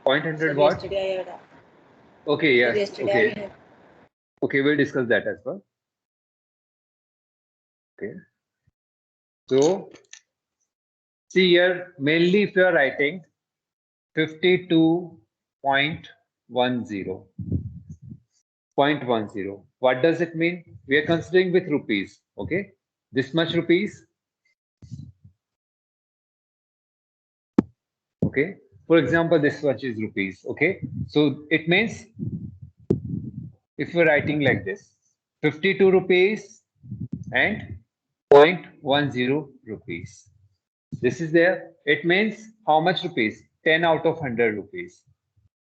0.100 what? Yesterday I had. Okay, yes. Yesterday Okay. I had. Okay, we'll discuss that as well. Okay. So, see here, mainly if you are writing 52.10, 0.10, what does it mean? We are considering with rupees, okay? This much rupees, okay? For example, this much is rupees, okay? So it means if you're writing like this, 52 rupees and 0.10 rupees. This is there. It means how much rupees? 10 out of 100 rupees.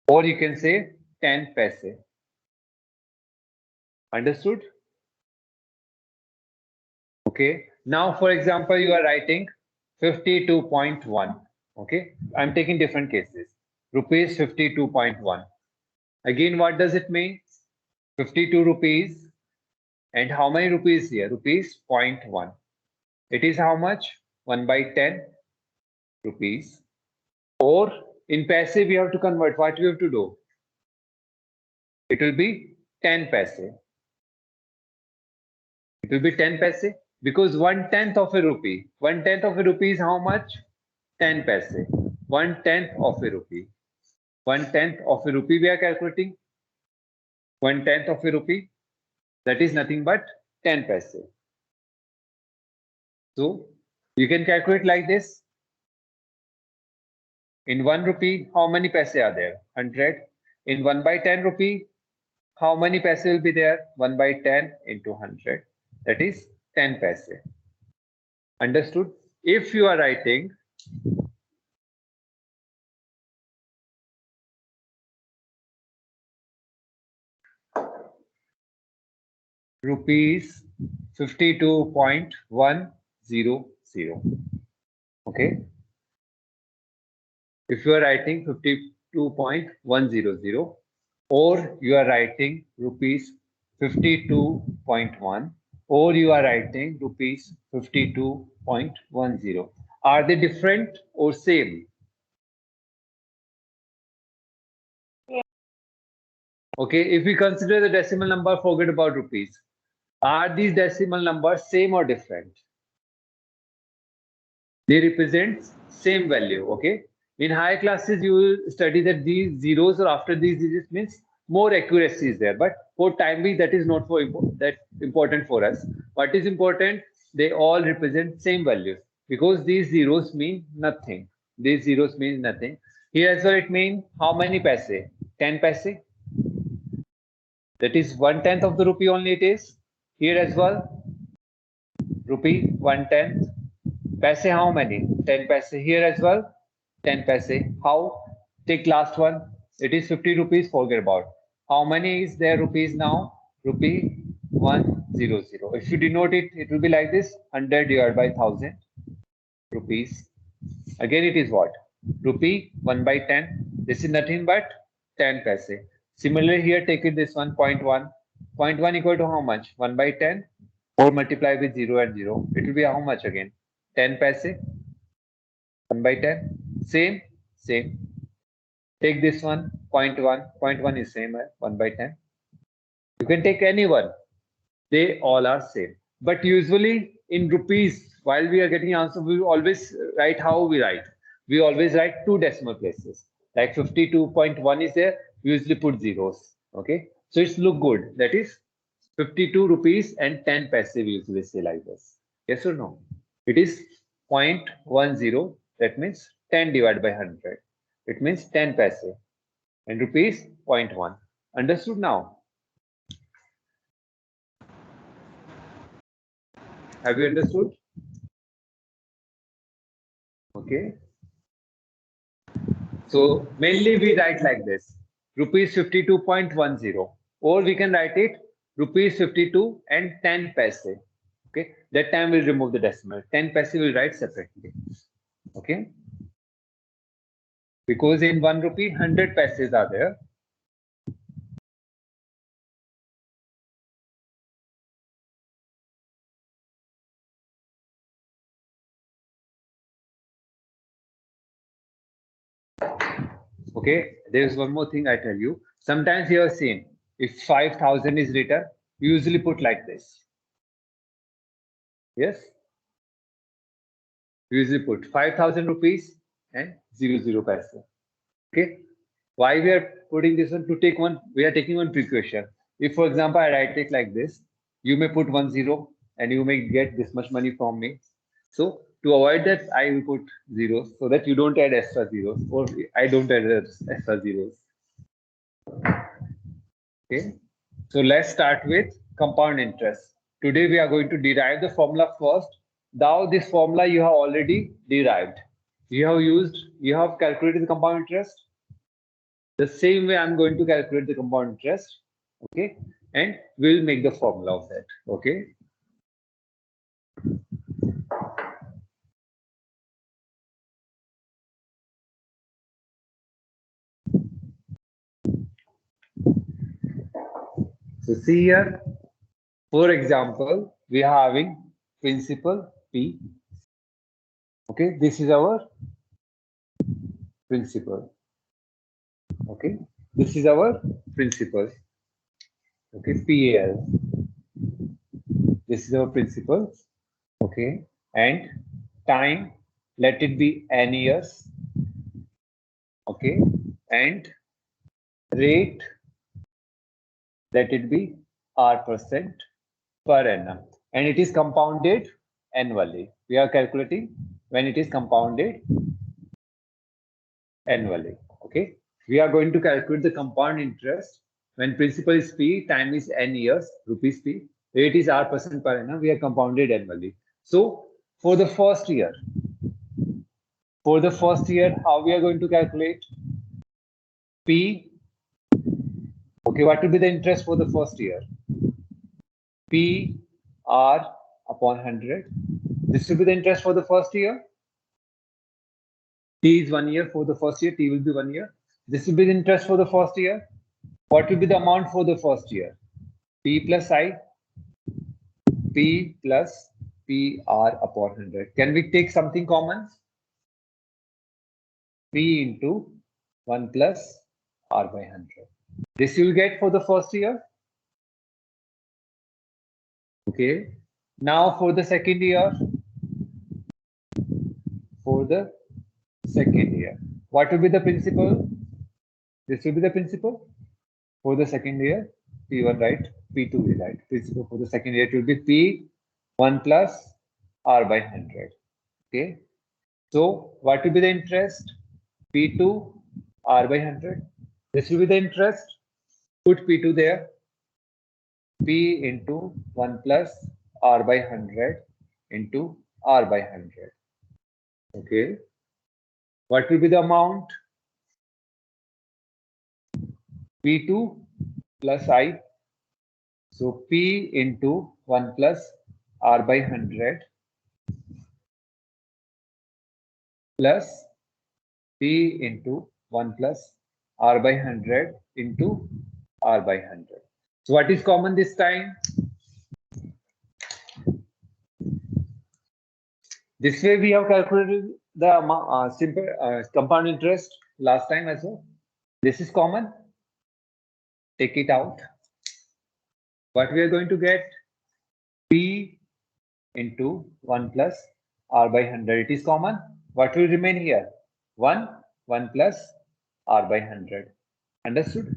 Or you can say 10 paise. Understood? Okay. Now, for example, you are writing 52.1. Okay. I'm taking different cases. Rupees 52.1. Again, what does it mean? 52 rupees. And how many rupees here? Rupees 0.1. It is how much? 1 by 10 rupees. Or in paise, we have to convert. What we have to do? It will be 10 paise. It will be 10 paise because 1/10 of a rupee. 1/10 of a rupee is how much? 10 paise. 1/10 of a rupee. 1/10 of a rupee we are calculating. 1/10 of a rupee. That is nothing but 10 paise. So you can calculate like this. In 1 rupee, how many paise are there? 100. In 1 by 10 rupee, how many paise will be there? 1 by 10 into 100. That is 10 paise. Understood? If you are writing rupees 52.100, okay, if you are writing 52.100 or you are writing rupees 52.1 or you are writing rupees 52.10, are they different or same? Okay, if we consider the decimal number, forget about rupees. Are these decimal numbers same or different? They represent same value, okay? In higher classes, you will study that these zeros or after these digits means more accuracy is there. But for time being, that is not for that important for us. What is important? They all represent same values because these zeros mean nothing. These zeros mean nothing. Here as well, it means how many paise? 10 paise. That is 1/10 of the rupee only it is. Here as well, rupee 1/10. Paise how many? 10 paise. Here as well, 10 paise. How? Take last one. It is 50 rupees. Forget about. How many is there rupees now? Rupee 100. If you denote it, it will be like this: 100 divided by 1000 rupees. Again, it is what? Rupee 1 by 10. This is nothing but 10 paise. Similarly, here take it this one, 0.1. 0.1 equal to how much? 1 by 10 or multiply with 0 and 0. It will be how much again? 10 paise. 1 by 10. Same, same. Take this one, 0.1. 0.1 is same as 1 by 10. You can take any one. They all are same. But usually in rupees, while we are getting answer, we always write how we write. We always write two decimal places. Like 52.1 is there, we usually put zeros. Okay. So it's look good. That is 52 rupees and 10 paise we usually say like this. Yes or no? It is 0.10. That means 10 divided by 100. It means 10 paise. And rupees 0.1. Understood now? Have you understood? Okay. So mainly we write like this, rupees 52.10, or we can write it rupees 52 and 10 paise. Okay. That time we'll remove the decimal. 10 paise we'll write separately. Okay. Because in 1 rupee, 100 paises are there. Okay, there is one more thing I tell you. Sometimes you have seen if 5,000 is written, you usually put like this. Yes, you usually put 5,000 rupees and 00 paise. Okay, why we are putting this one? To take one, we are taking one precaution. If, for example, I write it like this, you may put 10 and you may get this much money from me. So to avoid that, I will put zeros so that you don't add extra zeros, or I don't add extra zeros. Okay, so let's start with compound interest. Today we are going to derive the formula first. Now this formula you have already derived. You have calculated the compound interest. The same way I'm going to calculate the compound interest. Okay, and we'll make the formula of that. Okay. So see here, for example, we are having principal P. Okay, this is our principal. Okay, this is our principal. Okay, PAL. This is our principal. Okay, and time, let it be n years. Okay, and rate, let it be R% per annum, and it is compounded annually. We are calculating when it is compounded annually. Okay, we are going to calculate the compound interest when principal is P, time is n years, rupees P, rate is R% per annum. We are compounded annually. So for the first year, how we are going to calculate P? Okay, what will be the interest for the first year? P R upon 100. This will be the interest for the first year. T is 1 year for the first year. T will be 1 year. This will be the interest for the first year. What will be the amount for the first year? P plus I. P plus PR upon 100. Can we take something common? P into 1 plus R by 100. This you will get for the first year. Okay. Now for the second year. For the second year, what will be the principal? This will be the principal for the second year. P1, right? P2 we write. Principal for the second year, it will be P1 plus R by 100. Okay. So what will be the interest? P2 R by 100. This will be the interest. Put P2 there. P into 1 plus R by 100 into R by 100. Okay. What will be the amount? P2 plus I. So P into 1 plus R by 100 plus P into 1 plus R by 100 into R by 100. So what is common this time? This way we have calculated the simple compound interest last time as well. This is common. Take it out. What we are going to get? P into 1 plus R by 100. It is common. What will remain here? 1 plus R by 100. Understood?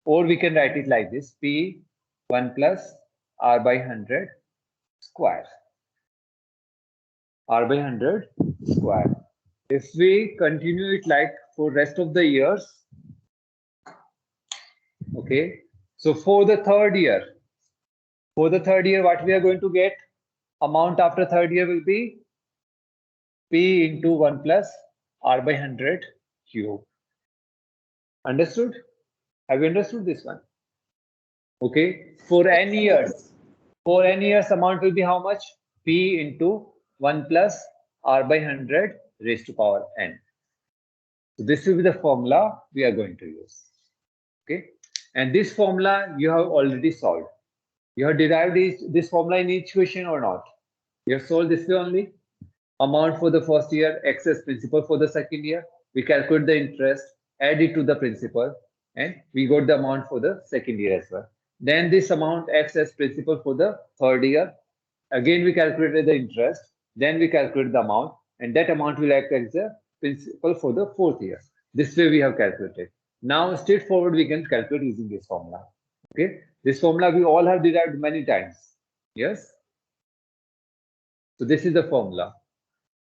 Or we can write it like this: P 1 plus R by 100 square. R by 100 square. If we continue it like for rest of the years, okay. So for the third year, what we are going to get? Amount after third year will be P into 1 plus R by 100 cube. Understood? Have you understood this one? Okay. For n years, amount will be how much? P into 1 plus R by 100 raised to power n. So this will be the formula we are going to use. Okay. And this formula you have already solved. You have derived this formula in each question or not? You have solved this way only. Amount for the first year, excess principal for the second year. We calculate the interest add it to the principal, and we got the amount for the second year as well. Then this amount acts as principal for the third year. Again, we calculated the interest, then we calculate the amount, and that amount will act as the principal for the fourth year. This way we have calculated. Now, straightforward, we can calculate using this formula. Okay, this formula we all have derived many times. Yes. So this is the formula.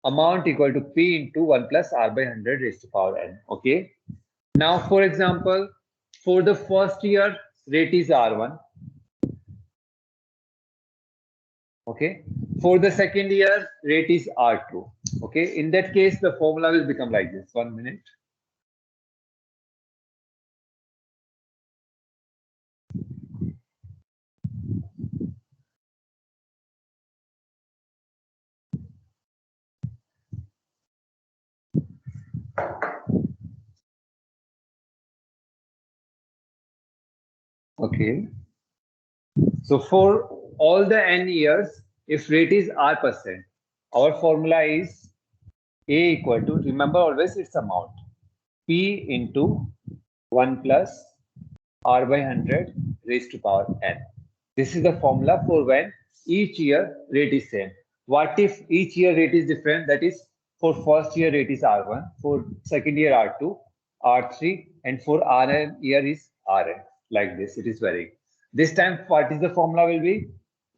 Amount equal to P into 1 plus R by 100 raised to power n. Okay. Now, for example, for the first year, rate is R1. Okay. For the second year, rate is R2. Okay. In that case, the formula will become like this. 1 minute. Okay. So for all the n years, if rate is R%, our formula is A equal to, remember always its amount, P into 1 plus R by 100 raised to power n. This is the formula for when each year rate is same. What if each year rate is different? That is, for first year rate is R1, for second year R2, R3, and for Rn year is Rn. Like this, it is varying. This time, what is the formula will be?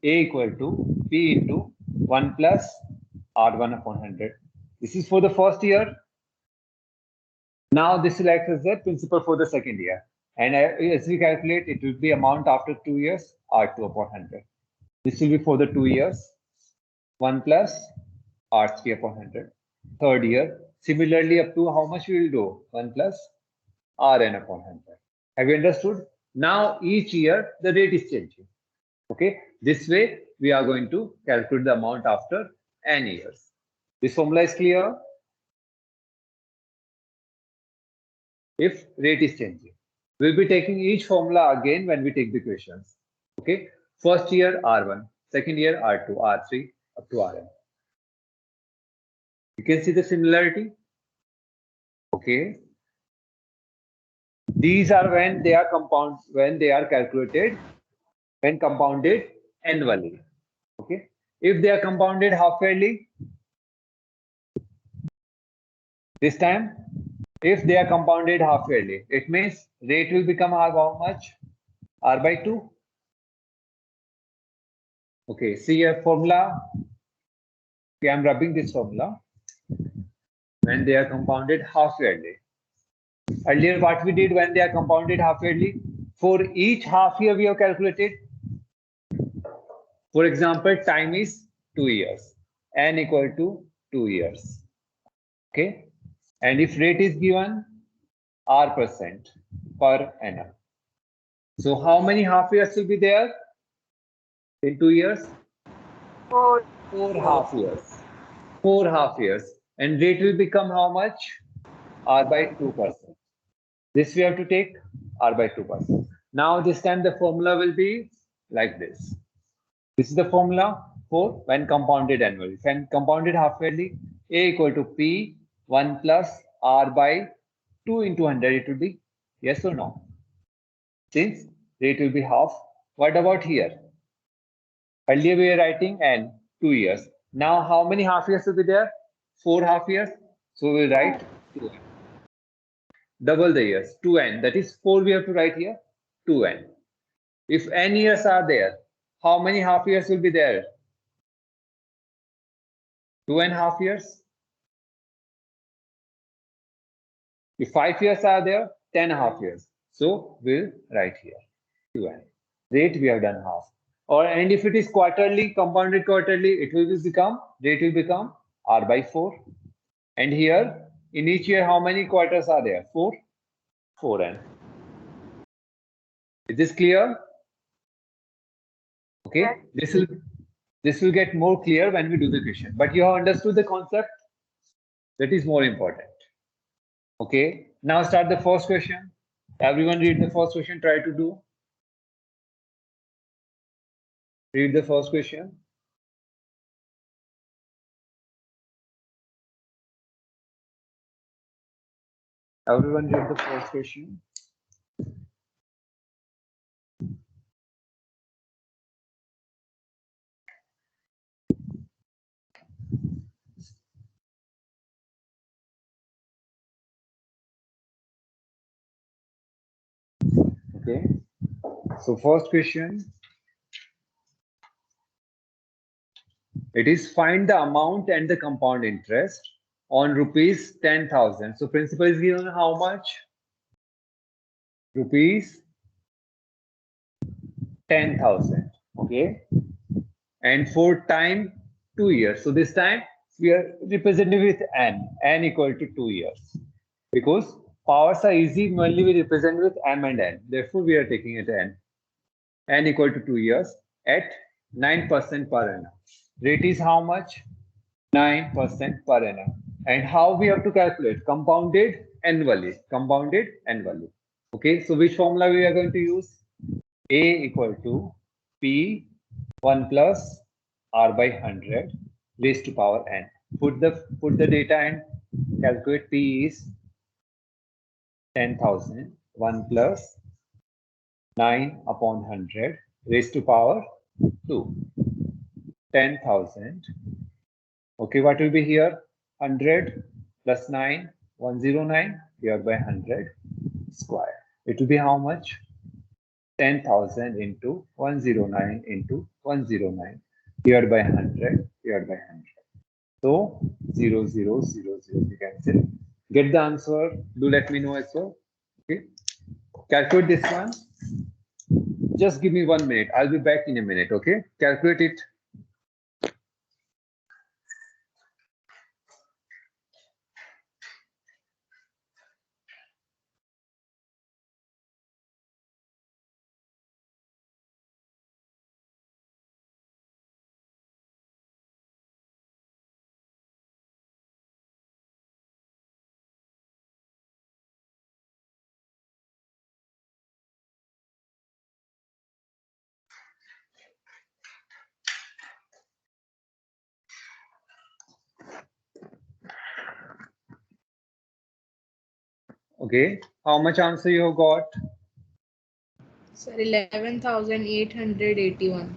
A equal to P into 1 plus R1 upon 100. This is for the first year. Now this will act as the principal for the second year. And as we calculate, it will be amount after 2 years, R2 upon 100. This will be for the 2 years, 1 plus R3 upon 100. Third year, similarly up to how much we will do? 1 plus Rn upon 100. Have you understood? Now each year the rate is changing. Okay, this way we are going to calculate the amount after n years. This formula is clear? If rate is changing, we'll be taking each formula again when we take the questions. Okay, first year R1, second year R2, R3 up to Rn. You can see the similarity. Okay, these are when they are calculated, when compounded annually. Okay, if they are compounded half yearly, this time, if they are compounded half yearly, it means rate will become how much? R by 2. Okay, see a formula. Okay, I'm rubbing this formula. When they are compounded half yearly. Earlier, what we did when they are compounded half yearly, for each half year we have calculated. For example, time is 2 years, n equal to 2 years. Okay, and if rate is given R% per annum. So how many half years will be there in 2 years? 4 half years. 4 half years. And rate will become how much? R by 2%. This we have to take R by 2%. Now this time the formula will be like this. This is the formula for when compounded annually. When compounded half yearly, A equal to P 1 plus R by 2 into 100. It will be yes or no? Since rate will be half. What about here? Earlier we were writing n 2 years. Now how many half years will be there? 4 half years. So we'll write 2n. Double the years, 2n. That is 4 we have to write here, 2n. If n years are there, how many half years will be there? 2.5 years. If 5 years are there, 10.5 years. So we'll write here 2n. Rate we have done half. And if it is quarterly, compounded quarterly, rate will become R by 4. And here, in each year, how many quarters are there? 4. 4n. Is this clear? Okay, this will get more clear when we do the question. But you have understood the concept. That is more important. Okay, now start the first question. Everyone read the first question. Try to do. Read the first question. Everyone read the first question. Okay. So first question. It is find the amount and the compound interest on rupees 10,000. So principal is given how much? Rupees 10,000. Okay. And for time 2 years. So this time we are representing with n equal to 2 years. Because powers are easy, mainly we represent with m and n. Therefore, we are taking it n equal to 2 years at 9% per annum. Rate is how much? 9% per annum. And how we have to calculate? Compounded annually. Compounded annually. Okay, so which formula we are going to use? A equal to P 1 plus R by 100 raised to power n. Put the data and calculate P is 10,000. 1 plus 9 upon 100 raised to power 2. 10,000. Okay, what will be here? 100 plus 9, 109 here by 100 square. It will be how much? 10,000 into 109 into 109 here by 100 here by 100. So 0, 0, 0, 0, you can say. Get the answer. Do let me know as well. Okay. Calculate this one. Just give me 1 minute. I'll be back in a minute. Okay. Calculate it. Okay. How much answer you have got? Sir, 11,881.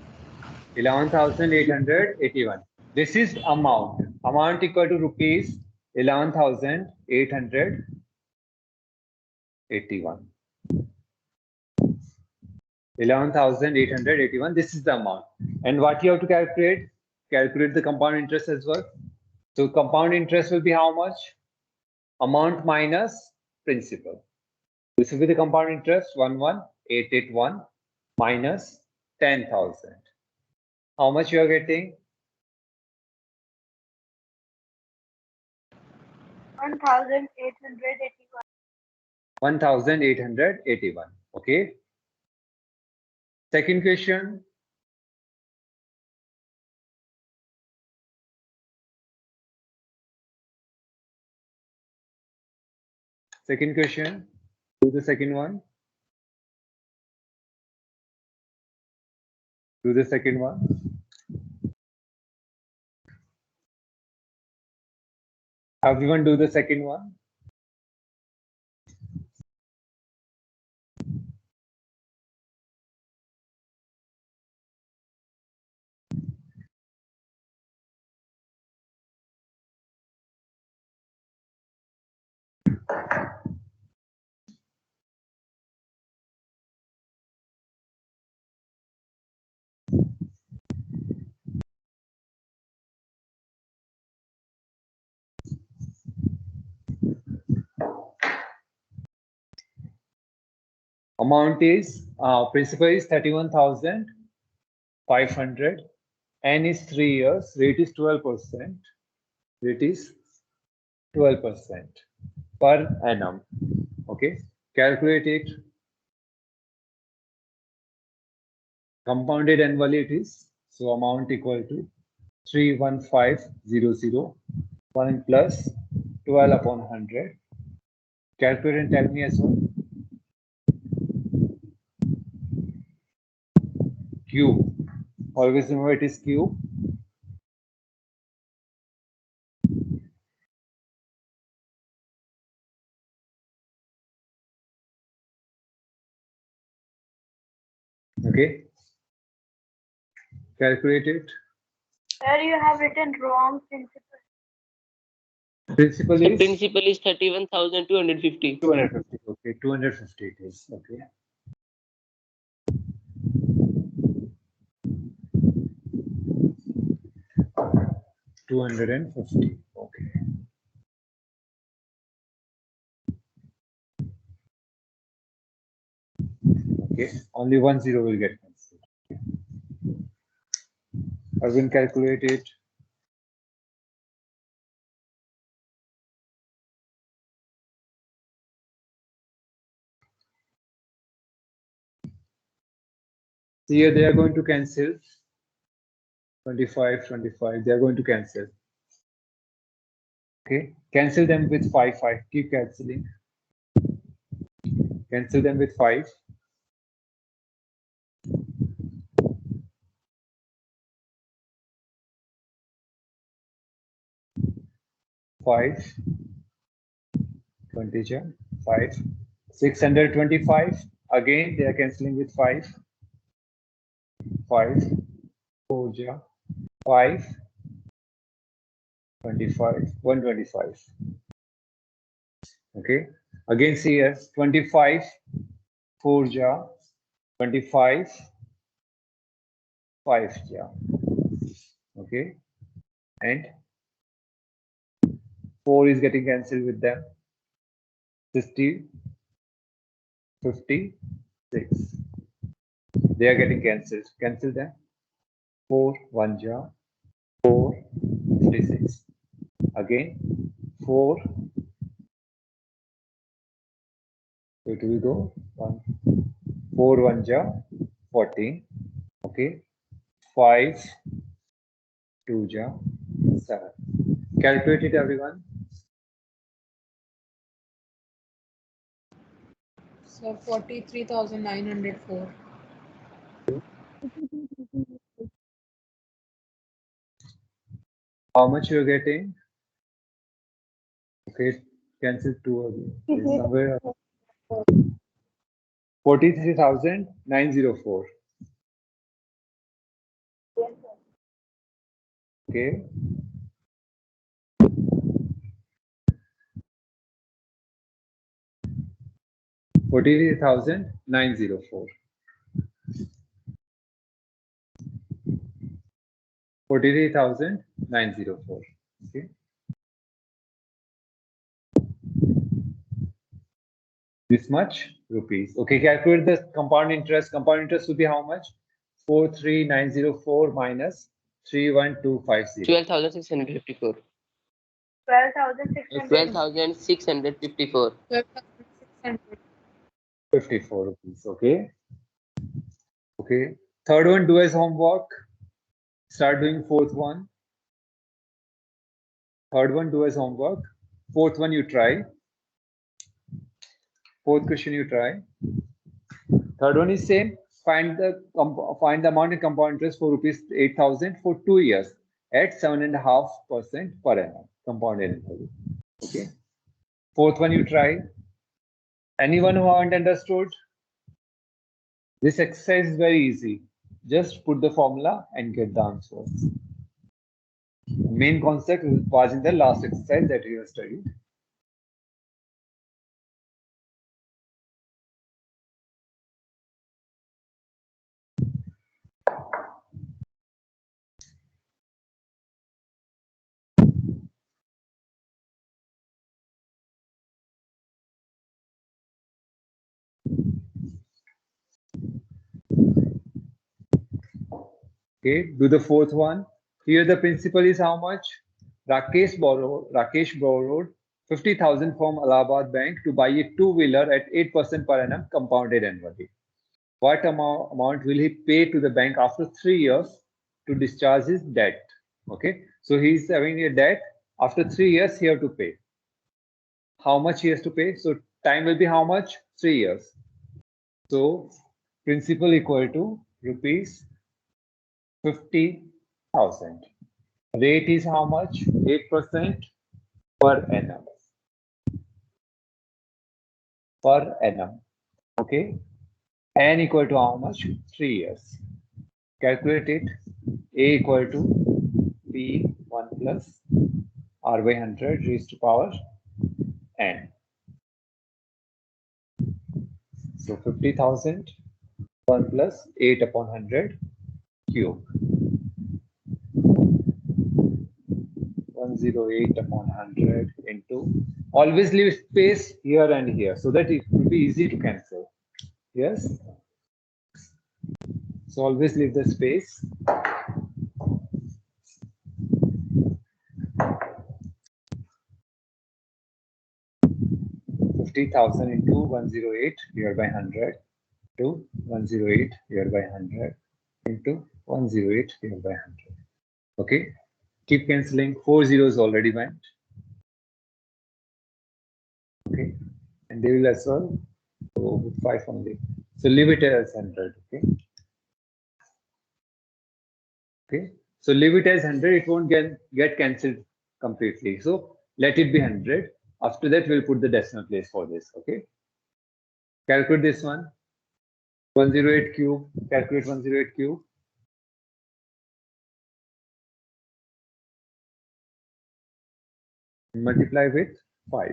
11,881. This is amount. Amount equal to rupees 11,881. 11,881. This is the amount. And what you have to calculate? Calculate the compound interest as well. So compound interest will be how much? Amount minus principal. This will be the compound interest 11,881 minus 10,000. How much you are getting? 1,881. 1,881. Okay. Second question. Second question. Do the second one. Do the second one. Everyone do the second one. Amount is principal is 31,500. N is 3 years. Rate is 12%. Rate is 12% per annum. Okay. Calculate it. Compounded annually it is. So amount equal to 31500. 1 plus 12 upon 100. Calculate and tell me as well. Q. Always remember it is Q. Okay. Calculate it. Sir, you have written wrong principal. Principal The is principal is 31,250. 250. Okay, 250 it is. Okay. $250. Okay. Okay. Only 10 will get cancelled. I will calculate it. Here they are going to cancel 25, 25. They are going to cancel. Okay, cancel them with 5, 5. Keep cancelling. Cancel them with 5. 5. 20 ja, 5. 625. Again, they are cancelling with 5. 5. 4 ja, 5. 25. 125. Okay. Again, see here 25. 4 ja, 25. 5 ja. Okay. And 4 is getting cancelled with them. 50. 56. They are getting cancelled. Cancel them. 4 1 ja, 4 56. Again 4. Where do we go? 1 4 1 ja, 14. Okay. 5 2 ja, 7. Calculate it, everyone. So 43,904. How much you're getting? Okay, cancel 2 again. Okay, somewhere 43,904. Okay. $43,904. 43,904. Okay. This much rupees. Okay, calculate the compound interest. Compound interest will be how much? 43904 minus 31250. 12,654. 12,600. 12,654. 12,600. 54 rupees. Okay. Okay. Third one, do as homework. Start doing fourth one. Third one, do as homework. Fourth one, you try. Fourth question, you try. Third one is same. Find the amount in compound interest for rupees 8,000 for 2 years at 7.5% per annum compounded interest. Okay. Fourth one, you try. Anyone who haven't understood? This exercise is very easy. Just put the formula and get the answer. The main concept was in the last exercise that we have studied. Okay, do the fourth one. Here the principal is how much? Rakesh borrowed 50,000 from Allahabad Bank to buy a two-wheeler at 8% per annum compounded annually. What amount will he pay to the bank after 3 years to discharge his debt? Okay, so he's having a debt. After 3 years, he have to pay. How much he has to pay? So time will be how much? 3 years. So principal equal to rupees 50,000. Rate is how much? 8% per annum. Per annum. Okay. N equal to how much? 3 years. Calculate it. A equal to P1 plus R by 100 raised to power N. So 50,000 1 plus 8 upon 100 cube. 108 upon 100 into, always leave space here and here so that it will be easy to cancel. Yes. So always leave the space. $50,000 into 108 divided by 100 to 108 divided by 100 into 108 divided by 100. Okay. Keep cancelling. 4 zeros already went. Okay. And they will as well go with 5 only. So leave it as 100. Okay. Okay. So leave it as 100. It won't get cancelled completely. So let it be 100. After that, we'll put the decimal place for this. Okay. Calculate this one. 108 cube. Calculate 108 cube. Multiply with 5.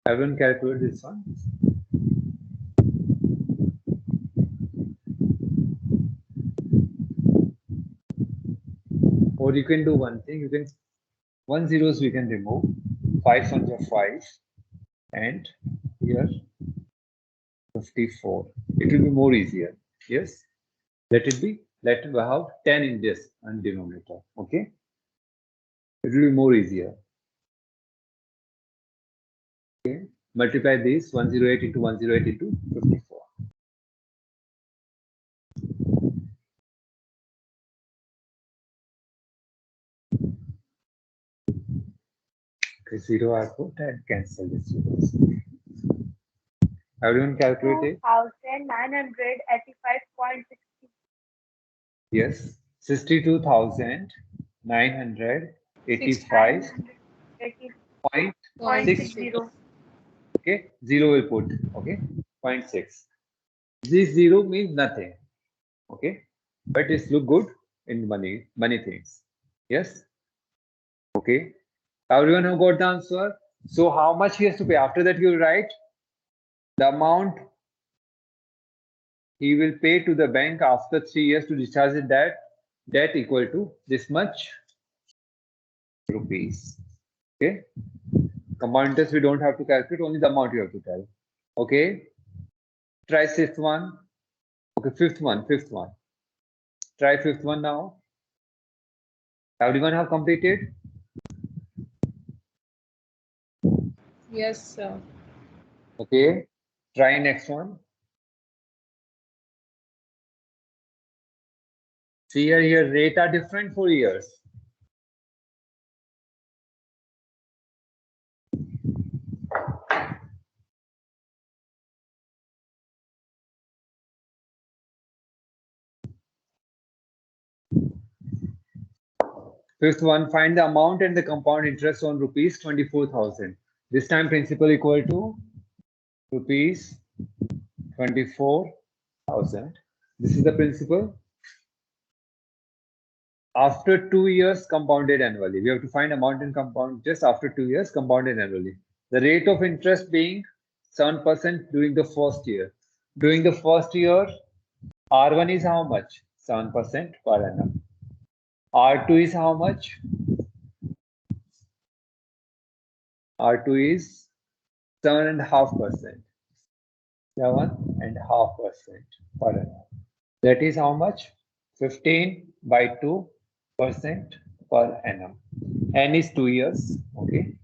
Everyone calculate this one. Or you can do one thing. You can 1 zeros we can remove. 5 ones are 5. And here 54. It will be more easier. Yes. Let it be. Let it have 10 in this and denominator. Okay. It will be more easier. Okay. Multiply this 108 into 108 into 54. Okay, 0 I put and cancel this zeros. Everyone calculate it? 2,985.60. Yes. 62,985.60. Okay, 0 will put. Okay, 0.6. This 0 means nothing. Okay, but it's look good in money things. Yes. Okay. Everyone who got the answer. So how much he has to pay? After that, you will write the amount he will pay to the bank after 3 years to discharge the debt equal to this much rupees. Okay. Compound interest we don't have to calculate, only the amount you have to tell. Okay. Try fifth one. Okay, fifth one. Try fifth one now. Everyone have completed? Yes, sir. Okay. Try next one. See here rate are different for years. Fifth one, find the amount and the compound interest on rupees 24,000. This time principal equal to rupees 24,000. This is the principal. After 2 years compounded annually. We have to find amount and compound just after 2 years compounded annually. The rate of interest being 7% during the first year. During the first year, R1 is how much? 7% per annum. R2 is how much? R2 is 7.5%. 7.5% per annum. That is how much? 15/2% per annum. N is 2 years. Okay.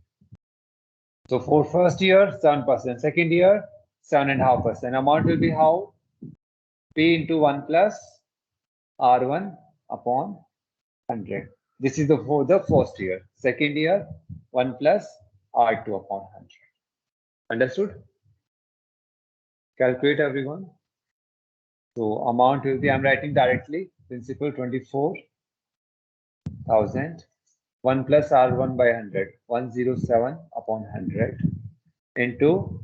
So for first year, 7%. Second year, 7.5%. Amount will be how? P into 1 plus R1 upon 100. This is for the first year. Second year, 1 plus R2 upon 100. Understood? Calculate everyone. So amount will be, I'm writing directly, principal 24,000, 1 plus R1 by 100, 107 upon 100 into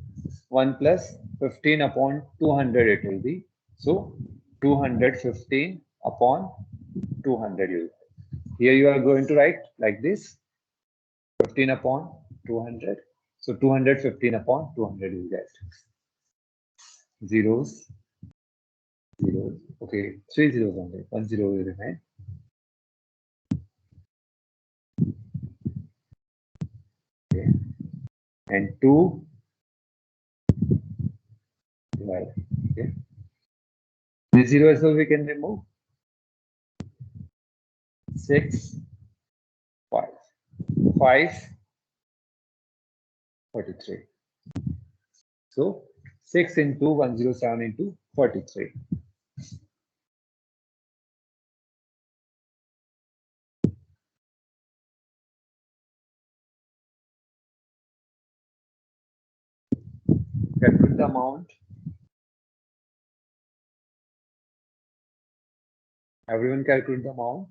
1 plus 15 upon 200 it will be. So 215 upon 200 you. Here you are going to write like this, 15 upon 200. So 215 upon 200 you get. Zeros, zeros. Okay, 3 zeros only. 1 zero will remain. Okay, and 2 divide. Okay, this zero as well we can remove. 6, 5, 5, 43. So 6 into 107 into 43. Calculate the amount. Everyone calculate the amount.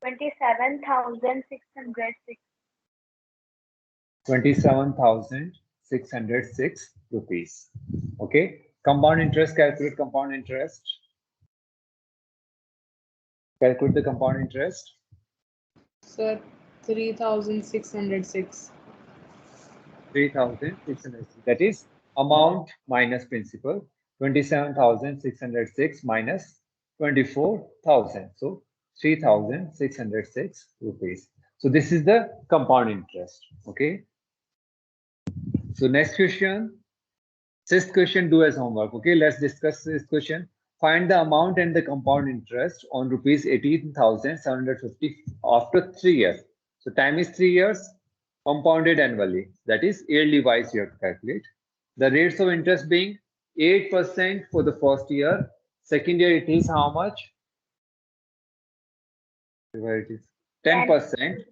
₹27,606. 27,606 rupees. Okay. Compound interest, calculate compound interest. Calculate the compound interest. Sir, 3,606. 3,606. That is amount minus principal. 27,606 minus 24,000. So 3,606 rupees. So this is the compound interest. Okay. So next question. Sixth question, do as homework. Okay, let's discuss this question. Find the amount and the compound interest on rupees 18,750 after 3 years. So time is 3 years, compounded annually. That is yearly wise you have to calculate. The rates of interest being 8% for the first year. Second year it is how much? Where it is 10%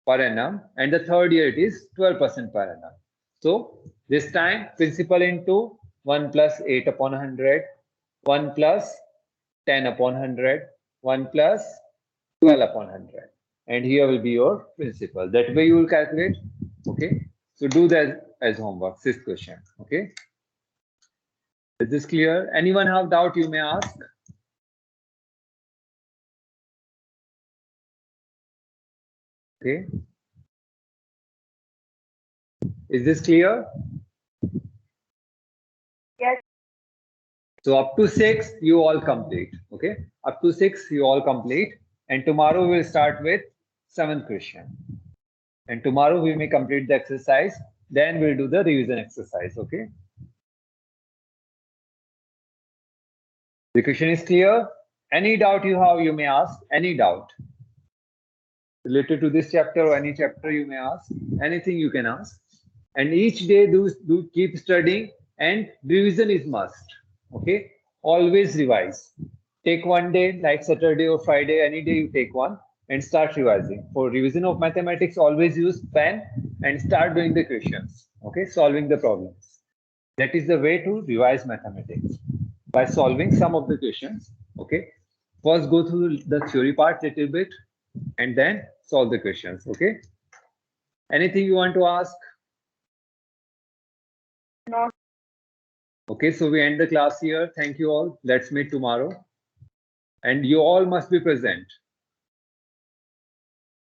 per annum, and the third year it is 12% per annum. So this time principal into 1 plus 8 upon 100, 1 plus 10 upon 100, 1 plus 12 upon 100. And here will be your principal. That way you will calculate. Okay. So do that as homework. Sixth question. Okay. Is this clear? Anyone have doubt you may ask? Okay. Is this clear? Yes. So up to 6, you all complete. Okay. Up to 6, you all complete. And tomorrow we'll start with 7th question. And tomorrow we may complete the exercise. Then we'll do the revision exercise. Okay. The question is clear. Any doubt you have, you may ask. Any doubt related to this chapter or any chapter you may ask. Anything you can ask. And each day do keep studying, and revision is must. Okay. Always revise. Take one day like Saturday or Friday, any day you take one and start revising. For revision of mathematics, always use pen and start doing the questions. Okay. Solving the problems. That is the way to revise mathematics, by solving some of the questions. Okay. First go through the theory part a little bit and then solve the questions. Okay. Anything you want to ask? No. Okay, so we end the class here. Thank you all. Let's meet tomorrow. And you all must be present.